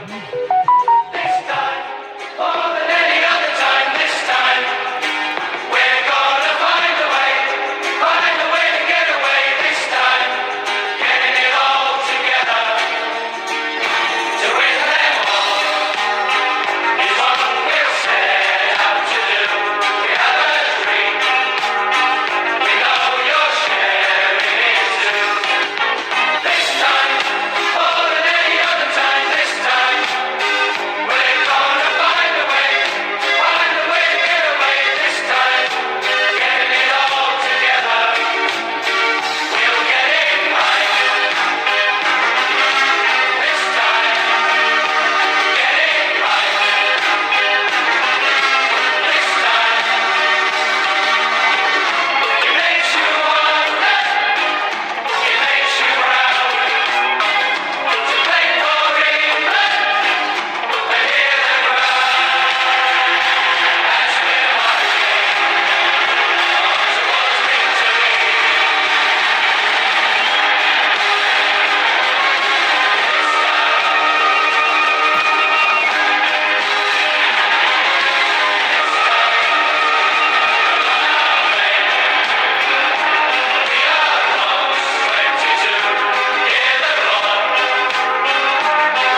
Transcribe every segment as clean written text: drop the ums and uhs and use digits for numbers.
This time, more than any other time, this time, we're gonna find a way to get away this time, getting it all together, to win them all, is what we're set out to do. We have a dream, we know you're sharing it too. This time, more than any other time, this time, we're gonna find a way to get away this time, getting it all together, we'll get it right this time, get it right this time. It makes you wonder, it makes you proud to play for England and hear the crowd as we're marching towards victory. We are almost 22. Hear the roar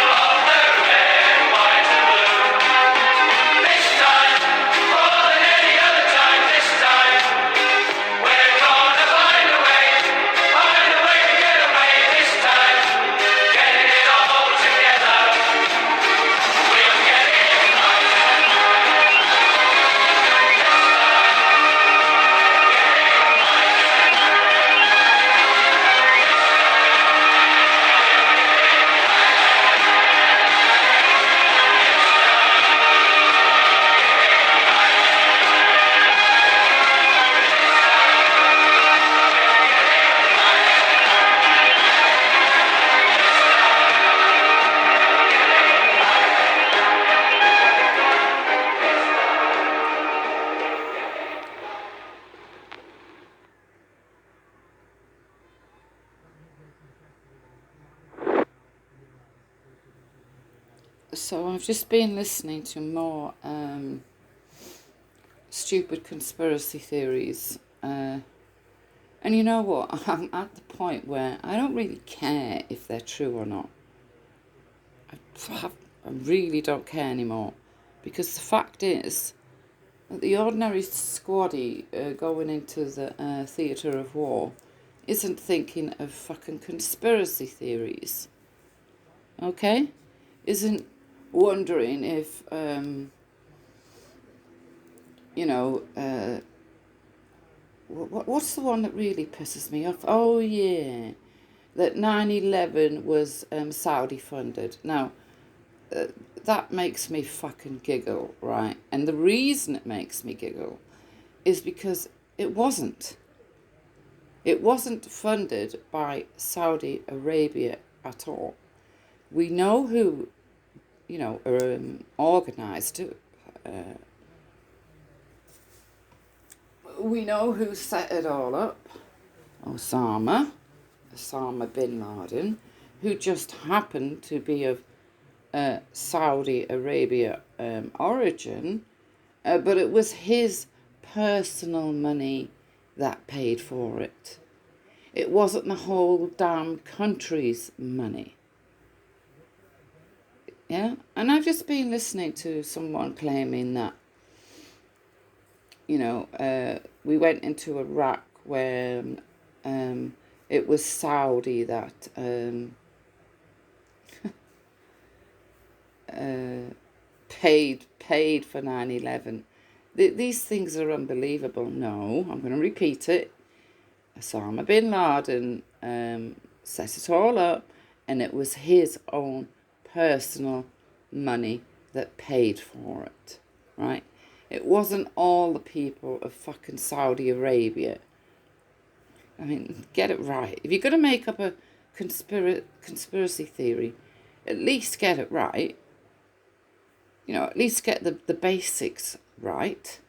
of the red, white and blue. This time, more than any other time, this time, we're gonna find a way to get away this time, getting it all together, we'll get it right. So I've just been listening to more stupid conspiracy theories. And you know what? I'm at the point where I don't really care if they're true or not. I really don't care anymore. Because the fact is that the ordinary squaddy going into the theatre of war isn't thinking of fucking conspiracy theories. Okay? Isn't wondering if, what's the one that really pisses me off? Oh, yeah, that 9/11 was Saudi funded. Now, that makes me fucking giggle, right? And the reason it makes me giggle is because it wasn't. It wasn't funded by Saudi Arabia at all. We know who, organised it. We know who set it all up. Osama bin Laden, who just happened to be of Saudi Arabia origin, but it was his personal money that paid for it. It wasn't the whole damn country's money. Yeah, and I've just been listening to someone claiming that, we went into Iraq where it was Saudi that paid for 9/11. These things are unbelievable. No, I'm going to repeat it. Osama bin Laden set it all up, and it was his own personal money that paid for it, right? It wasn't all the people of fucking Saudi Arabia. I mean, get it right. If you're going to make up a conspiracy theory, at least get it right. At least get the basics right.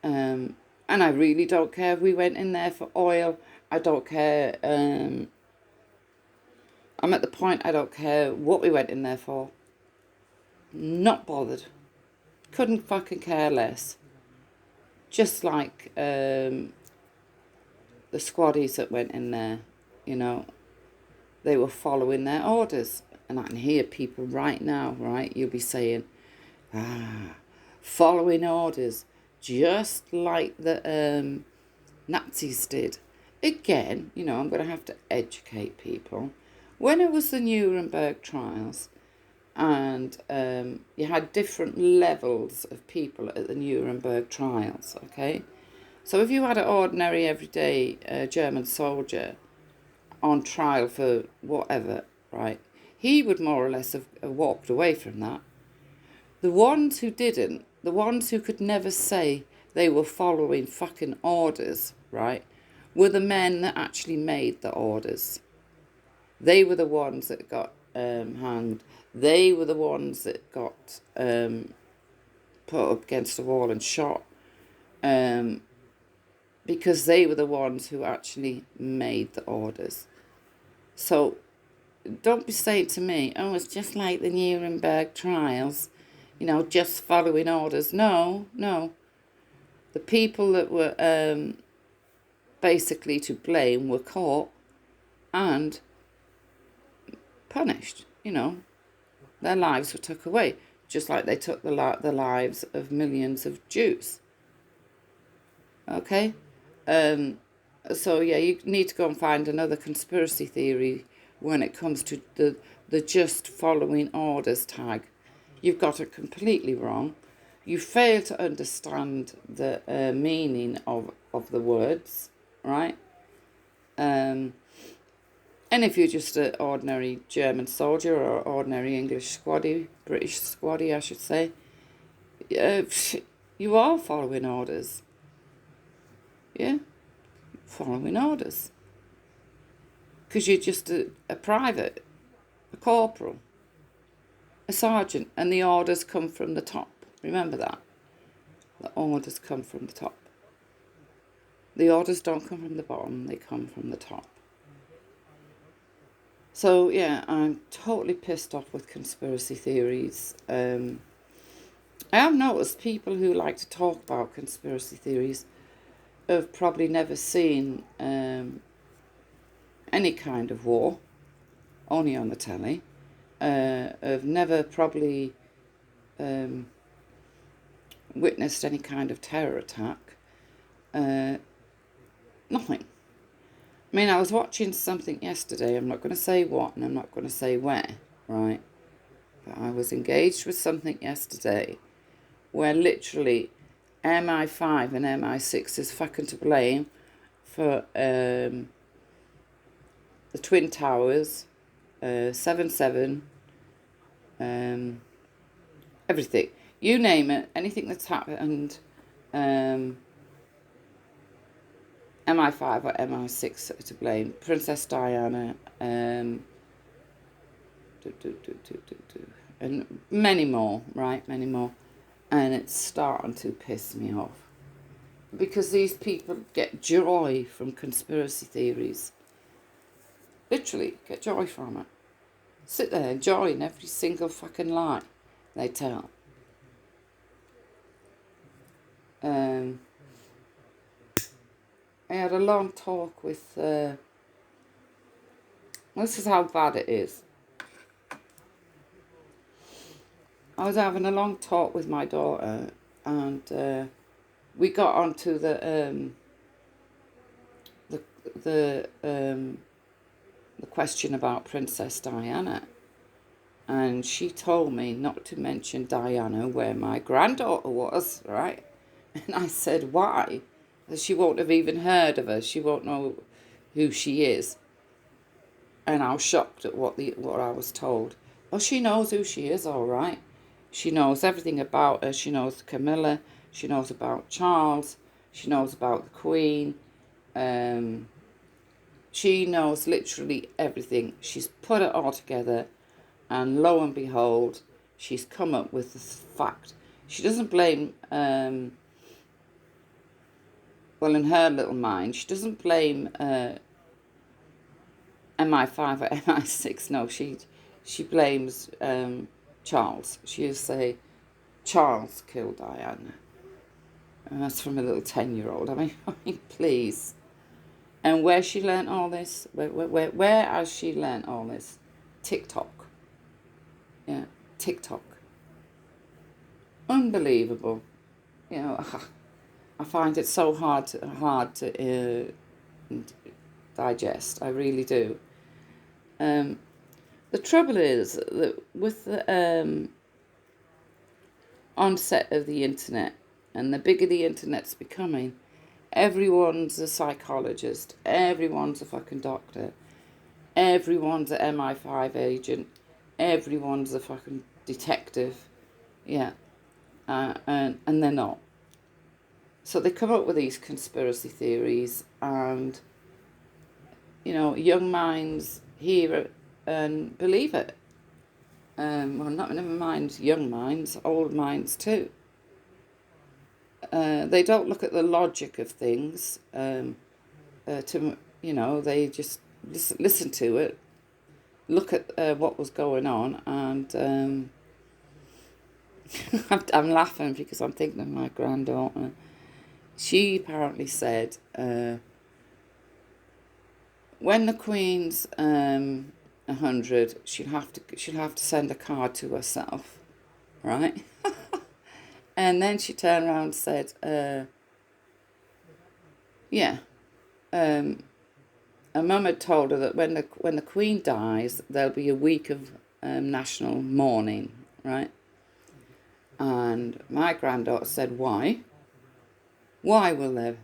And I really don't care if we went in there for oil. I don't care I'm at the point I don't care what we went in there for. Not bothered. Couldn't fucking care less. Just like the squaddies that went in there, you know, they were following their orders. And I can hear people right now, right? You'll be saying, following orders, just like the Nazis did. Again, you know, I'm going to have to educate people. When it was the Nuremberg trials, and you had different levels of people at the Nuremberg trials, okay? So if you had an ordinary, everyday German soldier on trial for whatever, right, he would more or less have walked away from that. The ones who didn't, the ones who could never say they were following fucking orders, right, were the men that actually made the orders. They were the ones that got hanged. They were the ones that got put up against the wall and shot, because they were the ones who actually made the orders. So don't be saying to me, oh, it's just like the Nuremberg trials, you know, just following orders. No. The people that were basically to blame were caught and punished, you know. Their lives were took away, just like they took the lives of millions of Jews. Okay? So, yeah, you need to go and find another conspiracy theory when it comes to the just following orders tag. You've got it completely wrong. You fail to understand the meaning of the words, right? And if you're just an ordinary German soldier or ordinary English squaddy, British squaddy, I should say, you are following orders. Yeah? Following orders. Because you're just a private, a corporal, a sergeant, and the orders come from the top. Remember that. The orders come from the top. The orders don't come from the bottom, they come from the top. So, yeah, I'm totally pissed off with conspiracy theories. I have noticed people who like to talk about conspiracy theories have probably never seen any kind of war, only on the telly. Have never probably witnessed any kind of terror attack. Nothing. I mean, I was watching something yesterday, I'm not going to say what and I'm not going to say where, right? But I was engaged with something yesterday where literally MI5 and MI6 is fucking to blame for the Twin Towers, 7/7, everything. You name it, anything that's happened, MI5 or MI6 to blame. Princess Diana, and many more, right? Many more. And it's starting to piss me off. Because these people get joy from conspiracy theories. Literally, get joy from it. Sit there and joy in every single fucking lie they tell. I had a long talk with, this is how bad it is. I was having a long talk with my daughter and we got onto the question about Princess Diana. And she told me not to mention Diana where my granddaughter was, right? And I said, why? She won't have even heard of her. She won't know who she is. And I was shocked at what I was told. Oh, she knows who she is, all right. She knows everything about her. She knows Camilla. She knows about Charles. She knows about the Queen. She knows literally everything. She's put it all together. And lo and behold, she's come up with this fact. She doesn't blame... well, in her little mind, she doesn't blame MI5 or MI6. No, she blames Charles. She'll say Charles killed Diana, and that's from a little 10-year-old. I mean, please. And where she learnt all this? Where has she learnt all this? TikTok. Yeah, TikTok. Unbelievable. You know, I find it so hard to digest. I really do. The trouble is that with the onset of the internet, and the bigger the internet's becoming, everyone's a psychologist, everyone's a fucking doctor, everyone's an MI5 agent, everyone's a fucking detective, yeah, and they're not. So they come up with these conspiracy theories, and, you know, young minds hear it and believe it. Well, never mind young minds, old minds too. They don't look at the logic of things. They just listen to it, look at what was going on, and I'm laughing because I'm thinking of my granddaughter. She apparently said, when the Queen's 100, she'll have to send a card to herself, right? And then she turned around and said, her mum had told her that when the Queen dies, there'll be a week of national mourning, right? And my granddaughter said, why? Why will there?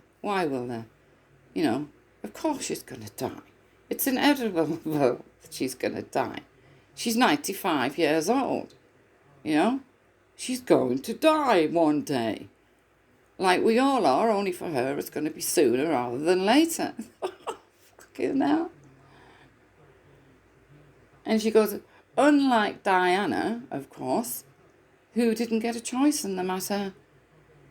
You know, of course she's going to die. It's inevitable that she's going to die. She's 95 years old, you know? She's going to die one day. Like we all are, only for her it's going to be sooner rather than later. Fucking hell. And she goes, unlike Diana, of course, who didn't get a choice in the matter,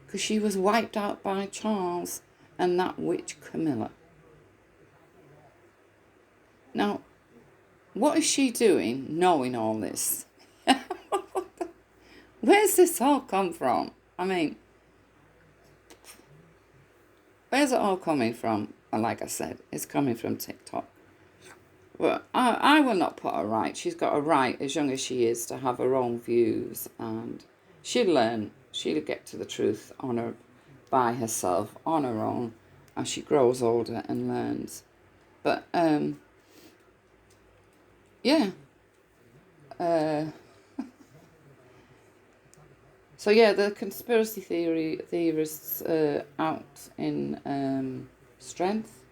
because she was wiped out by Charles and that witch Camilla. Now, what is she doing knowing all this? Where's this all come from? I mean, where's it all coming from? And like I said, it's coming from TikTok. Well, I will not put her right. She's got a right, as young as she is, to have her own views, and she'll learn. She'll get to the truth by herself, on her own, as she grows older and learns. But, yeah. So yeah, the conspiracy theorists out in strength.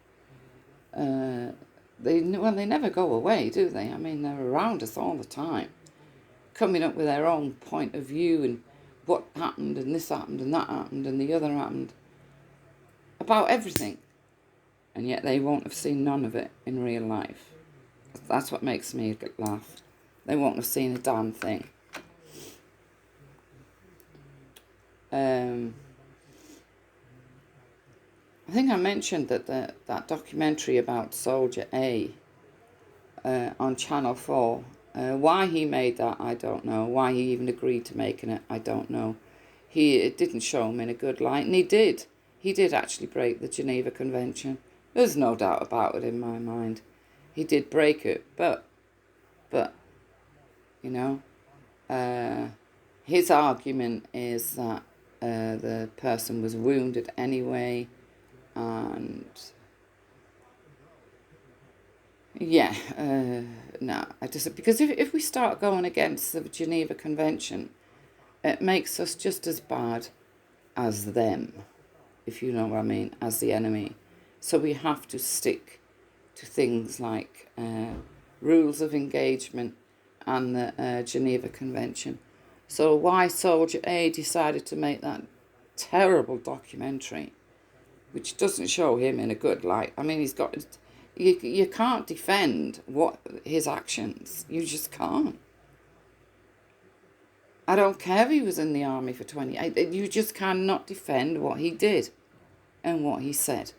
They never go away, do they? I mean, they're around us all the time, coming up with their own point of view and what happened and this happened and that happened and the other happened about everything, and yet they won't have seen none of it in real life. That's what makes me laugh. They won't have seen a damn thing. I think I mentioned that that documentary about Soldier A on Channel 4, why he made that, I don't know. Why he even agreed to making it, I don't know. It didn't show him in a good light, and he did. He did actually break the Geneva Convention. There's no doubt about it in my mind. He did break it, but you know, his argument is that the person was wounded anyway, and yeah, no, because if we start going against the Geneva Convention, it makes us just as bad as them, if you know what I mean, as the enemy. So we have to stick to things like rules of engagement and the Geneva Convention. So why Soldier A decided to make that terrible documentary, which doesn't show him in a good light. I mean, you can't defend his actions. You just can't. I don't care if he was in the army for 28. You just cannot defend what he did and what he said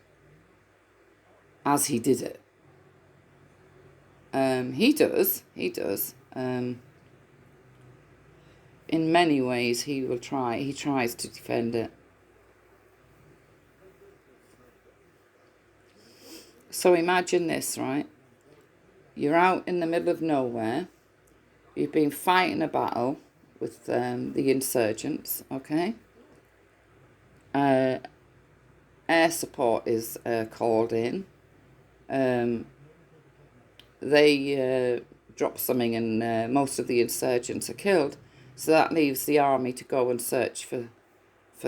as he did it. He does. In many ways, he tries to defend it. So imagine this, right? You're out in the middle of nowhere. You've been fighting a battle with the insurgents, okay? Air support is called in. They drop something and most of the insurgents are killed. So that leaves the army to go and search for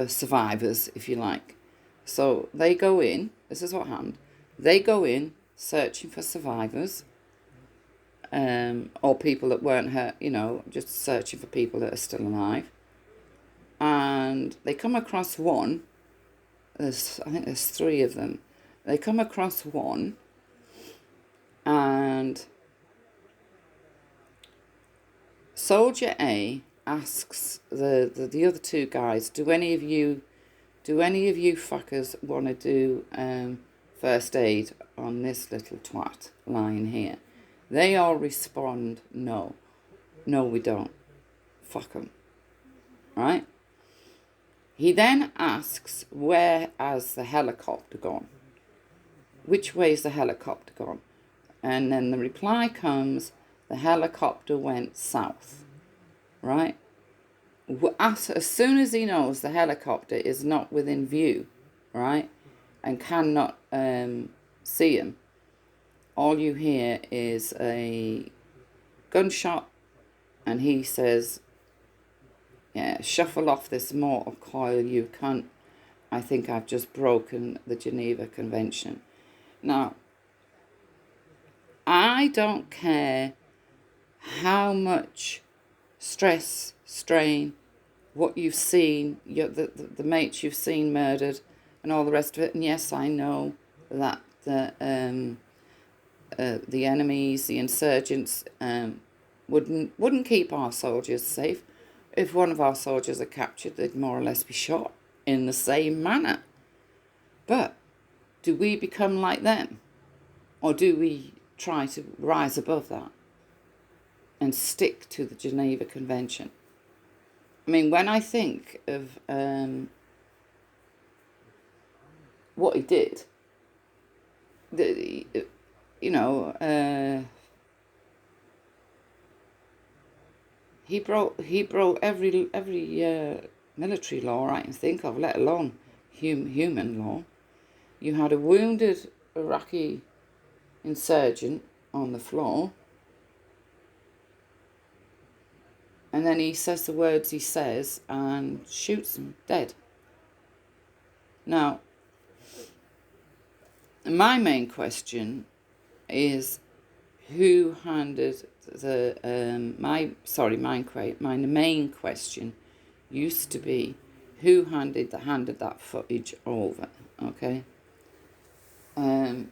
survivors, if you like. So they go in, this is what happened, they go in searching for survivors, or people that weren't hurt, just searching for people that are still alive. And they come across one, I think there's 3 of them. They come across one, and Soldier A asks the other 2 guys, do any of you fuckers want to do first aid on this little twat lying here? They all respond, no, we don't. Fuck them. Right? He then asks, where has the helicopter gone? Which way's the helicopter gone? And then the reply comes, the helicopter went south. Right? As soon as he knows the helicopter is not within view, right, and cannot see him, all you hear is a gunshot, and he says, yeah, shuffle off this mortal coil, you cunt. I think I've just broken the Geneva Convention. Now, I don't care how much stress, strain, what you've seen, the mates you've seen murdered, and all the rest of it. And yes, I know that the enemies, the insurgents, wouldn't keep our soldiers safe. If one of our soldiers are captured, they'd more or less be shot in the same manner. But do we become like them, or do we try to rise above that and stick to the Geneva Convention? I mean, when I think of what he did, he broke every military law I can think of, let alone human law. You had a wounded Iraqi insurgent on the floor, and then he says the words he says and shoots him dead. Now, my main question is, who handed the my main question used to be, who handed that footage over? Okay. And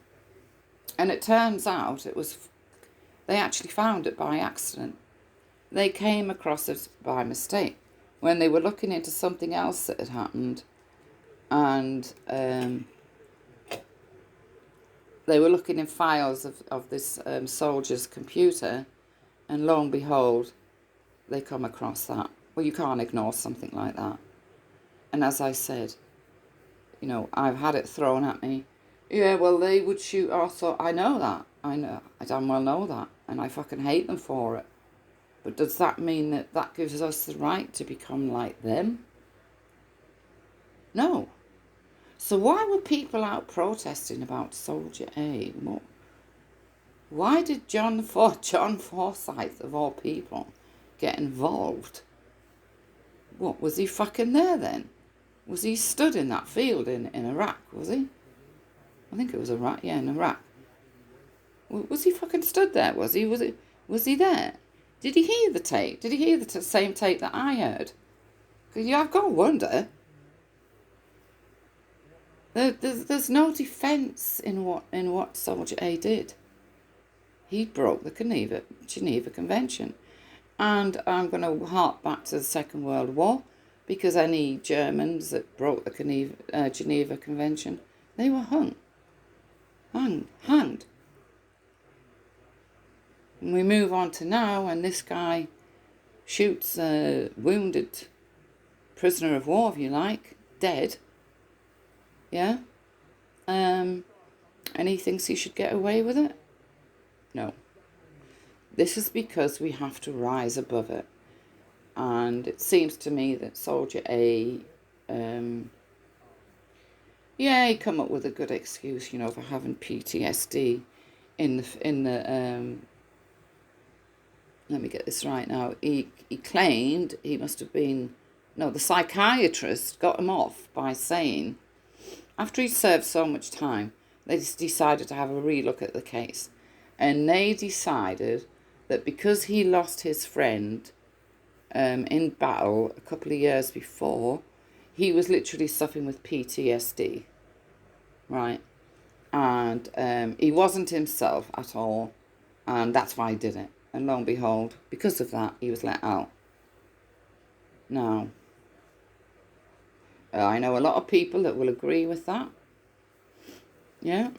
it turns out they actually found it by accident. They came across it by mistake when they were looking into something else that had happened, and they were looking in files of this soldier's computer, and lo and behold, they come across that. Well, you can't ignore something like that. And as I said, I've had it thrown at me. Yeah, well, they would shoot also. I know that. I damn well know that. And I fucking hate them for it. But does that mean that gives us the right to become like them? No. So why were people out protesting about Soldier A? Why did John Forsyth, of all people, get involved? What, was he fucking there then? Was he stood in that field in Iraq, was he? I think it was Iraq, yeah, in Iraq. Was he fucking stood there, was he? Was he there? Did he hear the tape? Did he hear the same tape that I heard? Because I've got to wonder. There's no defence in what Soldier A did. He broke the Geneva Convention. And I'm going to hark back to the Second World War, because any Germans that broke the Geneva Convention, they were hanged. And we move on to now, and this guy shoots a wounded prisoner of war, if you like, dead. Yeah? And he thinks he should get away with it? No. This is because we have to rise above it. And it seems to me that Soldier A, he come up with a good excuse, for having PTSD in the let me get this right now. He claimed he must have been, the psychiatrist got him off by saying, after he'd served so much time, they just decided to have a relook at the case. And they decided that because he lost his friend in battle a couple of years before, he was literally suffering with PTSD, right? And he wasn't himself at all, and that's why he did it. And lo and behold, because of that, he was let out. Now, I know a lot of people that will agree with that. Yeah.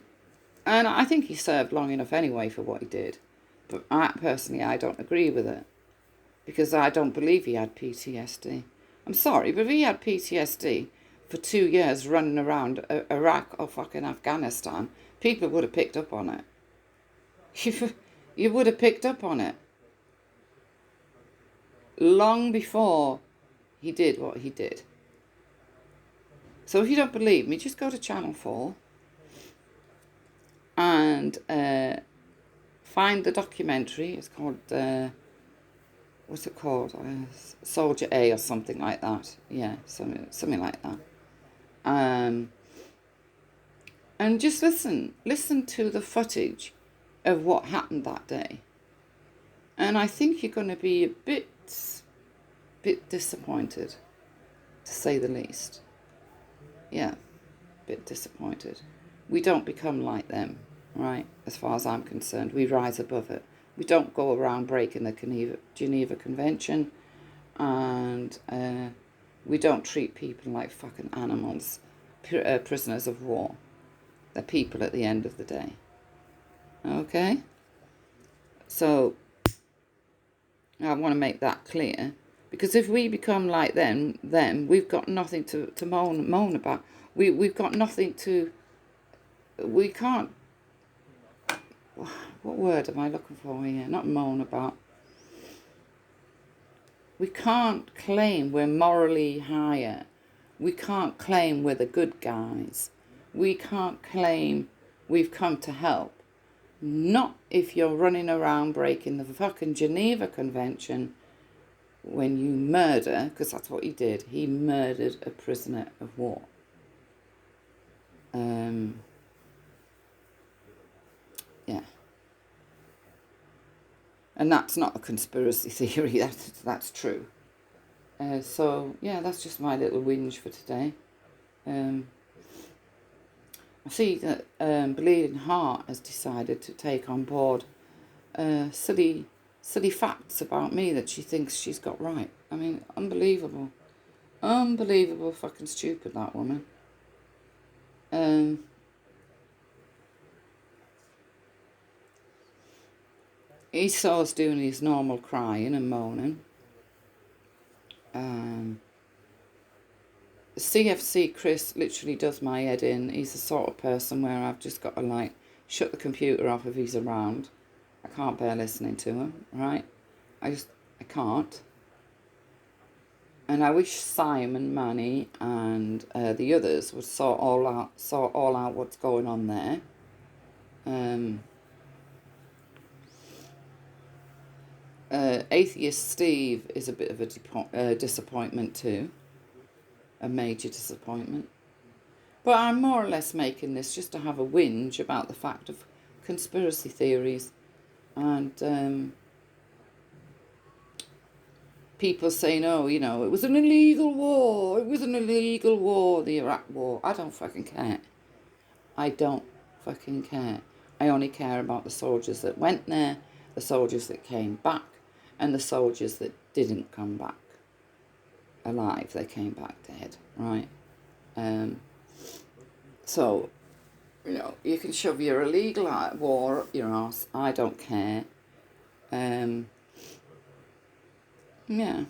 And I think he served long enough anyway for what he did. But personally, I don't agree with it. Because I don't believe he had PTSD. I'm sorry, but if he had PTSD for 2 years running around Iraq or fucking Afghanistan, people would have picked up on it. You would have picked up on it. Long before he did what he did. So if you don't believe me, just go to Channel 4 and find the documentary. It's called, what's it called? Soldier A or something like that. Yeah, something like that. And just listen to the footage of what happened that day. And I think you're going to be a bit disappointed, to say the least. Yeah, a bit disappointed. We don't become like them, right? As far as I'm concerned, we rise above it. We don't go around breaking the Geneva Convention, and we don't treat people like fucking animals, prisoners of war. They're people at the end of the day. Okay? So, I want to make that clear. Because if we become like them, we've got nothing to moan about. We've got nothing to... We can't... What word am I looking for here? Not moan about. We can't claim we're morally higher. We can't claim we're the good guys. We can't claim we've come to help. Not if you're running around breaking the fucking Geneva Convention when you murder, because that's what he did. He murdered a prisoner of war. Yeah. And that's not a conspiracy theory, that's true. So, yeah, that's just my little whinge for today. I see that Bleeding Heart has decided to take on board silly facts about me that she thinks she's got right. I mean, unbelievable. Unbelievable fucking stupid, that woman. Esau's doing his normal crying and moaning. CFC Chris literally does my head in. He's the sort of person where I've just got to shut the computer off if he's around. I can't bear listening to him, right? I can't. And I wish Simon, Manny, and the others would sort all out what's going on there. Atheist Steve is a bit of a disappointment too. A major disappointment. But I'm more or less making this just to have a whinge about the fact of conspiracy theories and people saying, oh, it was an illegal war. It was an illegal war, the Iraq war. I don't fucking care. I don't fucking care. I only care about the soldiers that went there, the soldiers that came back, and the soldiers that didn't come back alive. They came back dead, right? So, you can shove your illegal war up your arse. I don't care. Yeah.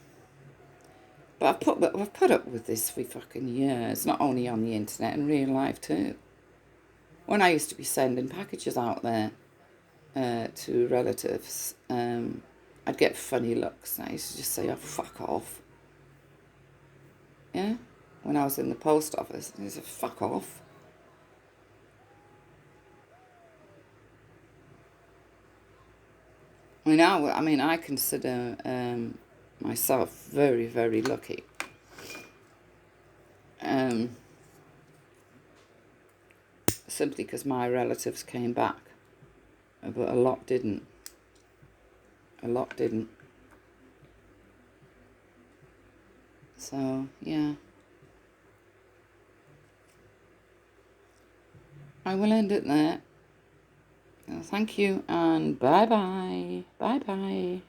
But I've put up with this for fucking years, not only on the internet, in real life too. When I used to be sending packages out there to relatives, I'd get funny looks. And I used to just say, oh, fuck off. Yeah? When I was in the post office, I said, fuck off. I consider myself very, very lucky. Simply because my relatives came back, but a lot didn't. A lot didn't. So, yeah. I will end it there. Thank you and bye bye. Bye bye.